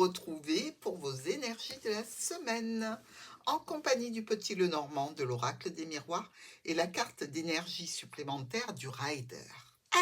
retrouver pour vos énergies de la semaine, en compagnie du petit Lenormand de l'Oracle des Miroirs et la carte d'énergie supplémentaire du Rider.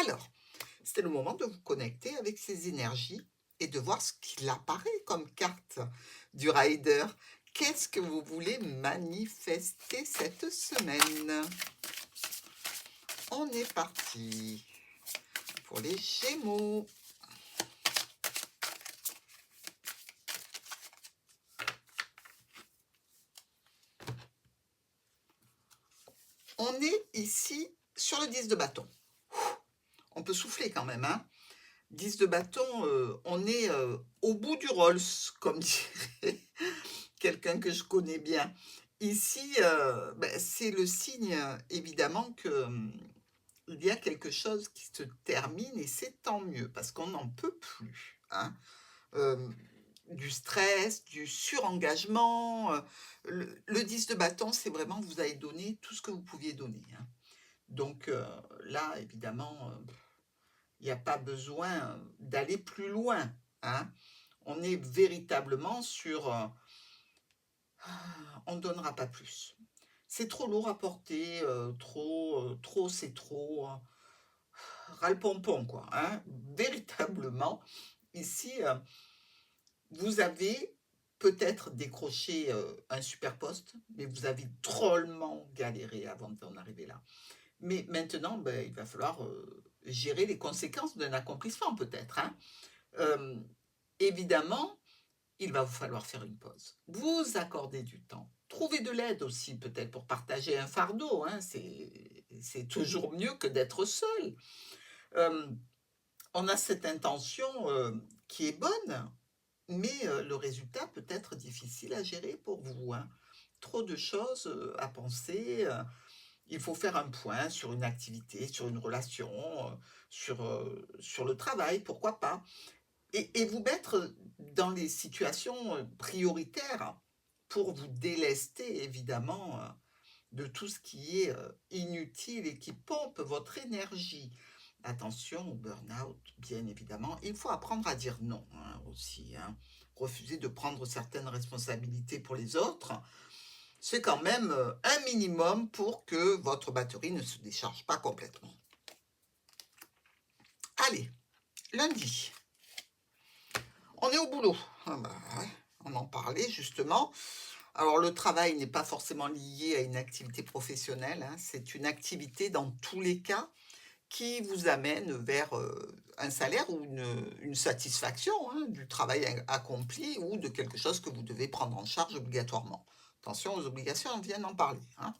Alors, c'est le moment de vous connecter avec ces énergies et de voir ce qu'il apparaît comme carte du Rider. Qu'est-ce que vous voulez manifester cette semaine? On est parti pour les Gémeaux. On est ici sur le 10 de bâton. On peut souffler quand même, hein. 10 de bâton, on est au bout du Rolls, comme dirait quelqu'un que je connais bien. Ici, c'est le signe, évidemment, que il y a quelque chose qui se termine et c'est tant mieux parce qu'on n'en peut plus, hein. Du stress, du surengagement. Le 10 de bâton, c'est vraiment vous avez donné tout ce que vous pouviez donner, hein. Donc là, évidemment, il n'y a pas besoin d'aller plus loin, hein. On est véritablement sur on ne donnera pas plus. C'est trop lourd à porter, trop c'est trop, ras-le-pompon, quoi, hein. Véritablement, ici, vous avez peut-être décroché un super poste, mais vous avez drôlement galéré avant d'en arriver là. Mais maintenant, il va falloir gérer les conséquences d'un accomplissement peut-être, hein. Euh, Évidemment, il va vous falloir faire une pause. Vous accorder du temps. Trouver de l'aide aussi peut-être pour partager un fardeau, hein. C'est toujours mieux que d'être seul. Euh, on a cette intention qui est bonne, mais le résultat peut être difficile à gérer pour vous, hein. Trop de choses à penser. Il faut faire un point sur une activité, sur une relation, sur le travail, pourquoi pas. Et vous mettre dans les situations prioritaires pour vous délester, évidemment, de tout ce qui est inutile et qui pompe votre énergie. Attention au burn-out, bien évidemment. Il faut apprendre à dire non, hein, aussi, hein. Refuser de prendre certaines responsabilités pour les autres, c'est quand même un minimum pour que votre batterie ne se décharge pas complètement. Allez, lundi, on est au boulot. Ah bah ouais, on en parlait justement. Alors le travail n'est pas forcément lié à une activité professionnelle, hein. C'est une activité dans tous les cas qui vous amène vers un salaire ou une satisfaction, hein, du travail accompli ou de quelque chose que vous devez prendre en charge obligatoirement. Attention aux obligations, on vient d'en parler, hein.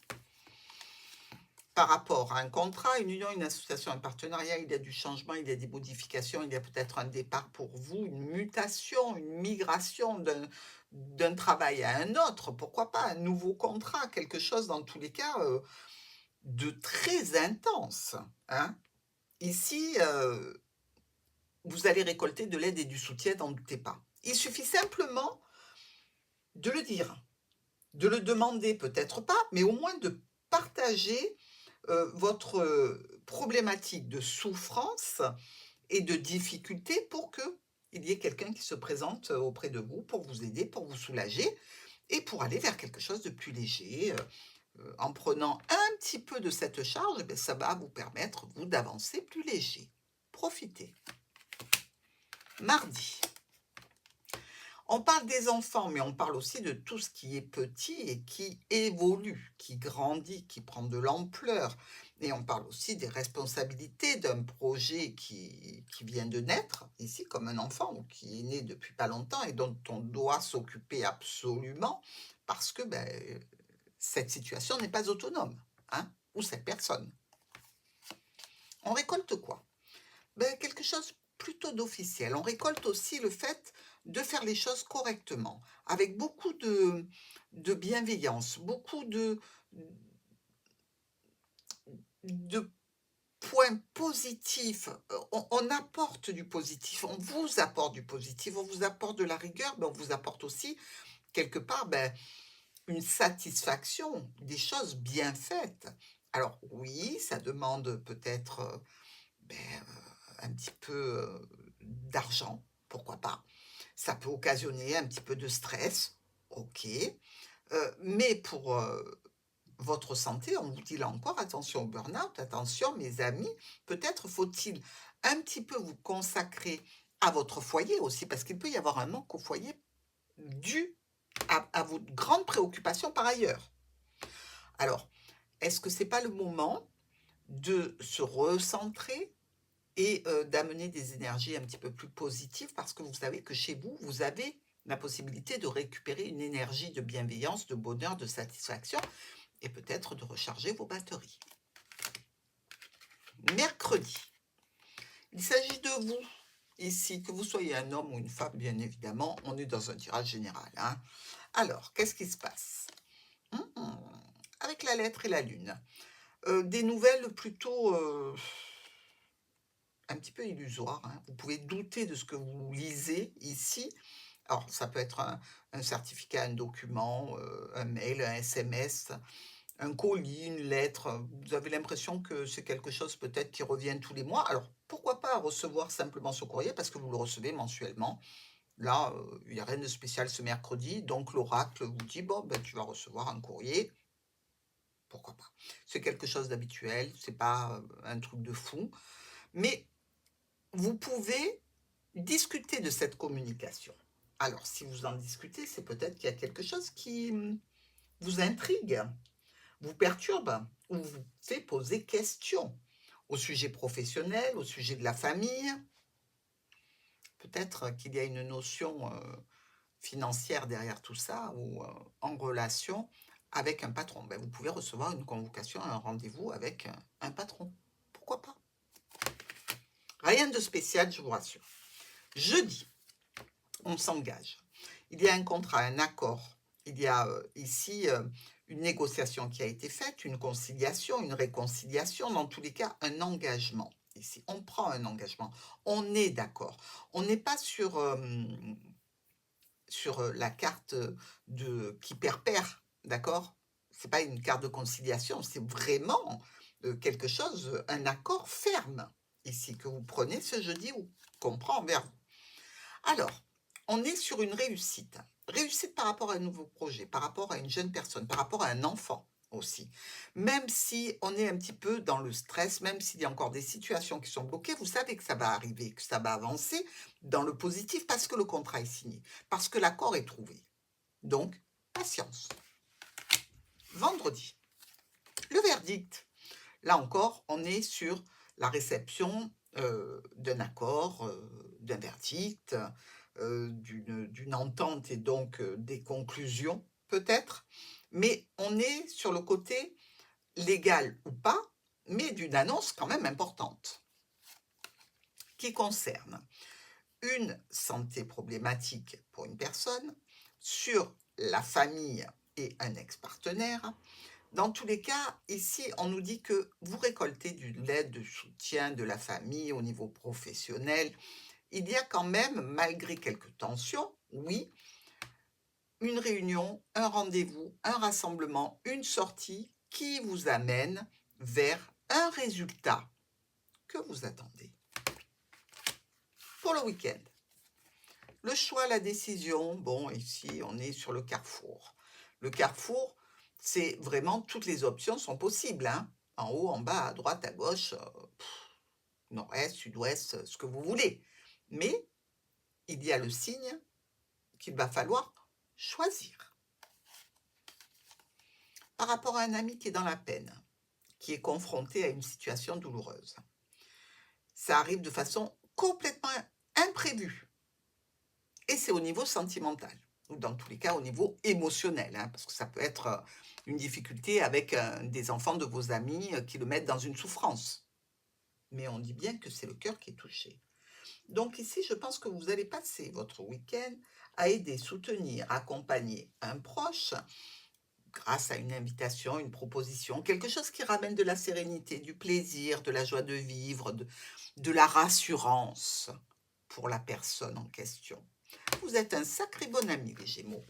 Par rapport à un contrat, une union, une association, un partenariat, il y a du changement, il y a des modifications, il y a peut-être un départ pour vous, une mutation, une migration d'un travail à un autre, pourquoi pas, un nouveau contrat, quelque chose dans tous les cas de très intense, hein. Ici, vous allez récolter de l'aide et du soutien, n'en doutez pas. Il suffit simplement de le dire, de le demander, peut-être pas, mais au moins de partager votre problématique de souffrance et de difficulté pour qu'il y ait quelqu'un qui se présente auprès de vous pour vous aider, pour vous soulager et pour aller vers quelque chose de plus léger. En prenant un petit peu de cette charge, ça va vous permettre, vous, d'avancer plus léger. Profitez. Mardi. On parle des enfants, mais on parle aussi de tout ce qui est petit et qui évolue, qui grandit, qui prend de l'ampleur. Et on parle aussi des responsabilités d'un projet qui vient de naître, ici, comme un enfant, ou qui est né depuis pas longtemps et dont on doit s'occuper absolument, parce que cette situation n'est pas autonome, hein, ou cette personne. On récolte quoi? Quelque chose plutôt d'officiel. On récolte aussi le fait de faire les choses correctement, avec beaucoup de bienveillance, beaucoup de points positifs. On apporte du positif, on vous apporte du positif, on vous apporte de la rigueur, mais on vous apporte aussi, quelque part, une satisfaction des choses bien faites. Alors oui, ça demande peut-être un petit peu d'argent, pourquoi pas. Ça peut occasionner un petit peu de stress, OK, mais pour, votre santé, on vous dit là encore, attention au burn-out, attention mes amis, peut-être faut-il un petit peu vous consacrer à votre foyer aussi, parce qu'il peut y avoir un manque au foyer dû à vos grandes préoccupations par ailleurs. Alors, est-ce que c'est pas le moment de se recentrer et d'amener des énergies un petit peu plus positives? Parce que vous savez que chez vous, vous avez la possibilité de récupérer une énergie de bienveillance, de bonheur, de satisfaction et peut-être de recharger vos batteries. Mercredi, il s'agit de vous, ici, que vous soyez un homme ou une femme, bien évidemment, on est dans un tirage général, hein. Alors, qu'est-ce qui se passe? Mmh, avec la lettre et la lune, des nouvelles plutôt, un petit peu illusoires, hein. Vous pouvez douter de ce que vous lisez ici. Alors, ça peut être un certificat, un document, un mail, un SMS, un colis, une lettre, vous avez l'impression que c'est quelque chose peut-être qui revient tous les mois. Alors, pourquoi pas recevoir simplement ce courrier? Parce que vous le recevez mensuellement. Là, il y a rien de spécial ce mercredi, donc l'oracle vous dit: «Bon, ben, tu vas recevoir un courrier». Pourquoi pas? C'est quelque chose d'habituel, c'est pas, un truc de fou, mais vous pouvez discuter de cette communication. Alors, si vous en discutez, c'est peut-être qu'il y a quelque chose qui, vous intrigue, vous perturbe ou vous fait poser question au sujet professionnel, au sujet de la famille. Peut-être qu'il y a une notion, financière derrière tout ça ou, en relation avec un patron. Ben, vous pouvez recevoir une convocation à un rendez-vous avec, un patron. Pourquoi pas? Rien de spécial, je vous rassure. Jeudi, on s'engage. Il y a un contrat, un accord. Il y a, ici, une négociation qui a été faite, une conciliation, une réconciliation, dans tous les cas, un engagement. Ici, on prend un engagement. On est d'accord. On n'est pas sur, sur, la carte, de qui perd perd, d'accord? C'est pas une carte de conciliation, c'est vraiment, quelque chose, un accord ferme, ici, que vous prenez ce jeudi ou qu'on prend envers vous. Alors, on est sur une réussite. Réussite par rapport à un nouveau projet, par rapport à une jeune personne, par rapport à un enfant aussi. Même si on est un petit peu dans le stress, même s'il y a encore des situations qui sont bloquées, vous savez que ça va arriver, que ça va avancer dans le positif parce que le contrat est signé, parce que l'accord est trouvé. Donc, patience. Vendredi, le verdict. Là encore, on est sur la réception, d'un accord, d'un verdict, d'une entente et donc, des conclusions peut-être, mais on est sur le côté légal ou pas, mais d'une annonce quand même importante, qui concerne une santé problématique pour une personne, sur la famille et un ex-partenaire. Dans tous les cas, ici, on nous dit que vous récoltez de l'aide, de soutien de la famille au niveau professionnel. Il y a quand même, malgré quelques tensions, oui, une réunion, un rendez-vous, un rassemblement, une sortie qui vous amène vers un résultat que vous attendez. Pour le week-end, le choix, la décision, bon, ici, on est sur le carrefour. Le carrefour, c'est vraiment toutes les options sont possibles, hein. En haut, en bas, à droite, à gauche, nord-est, sud-ouest, ce que vous voulez. Mais il y a le signe qu'il va falloir choisir. Par rapport à un ami qui est dans la peine, qui est confronté à une situation douloureuse, ça arrive de façon complètement imprévue. Et c'est au niveau sentimental, ou dans tous les cas au niveau émotionnel, hein, parce que ça peut être une difficulté avec des enfants de vos amis qui le mettent dans une souffrance. Mais on dit bien que c'est le cœur qui est touché. Donc ici, je pense que vous allez passer votre week-end à aider, soutenir, accompagner un proche grâce à une invitation, une proposition, quelque chose qui ramène de la sérénité, du plaisir, de la joie de vivre, de la rassurance pour la personne en question. Vous êtes un sacré bon ami, les Gémeaux.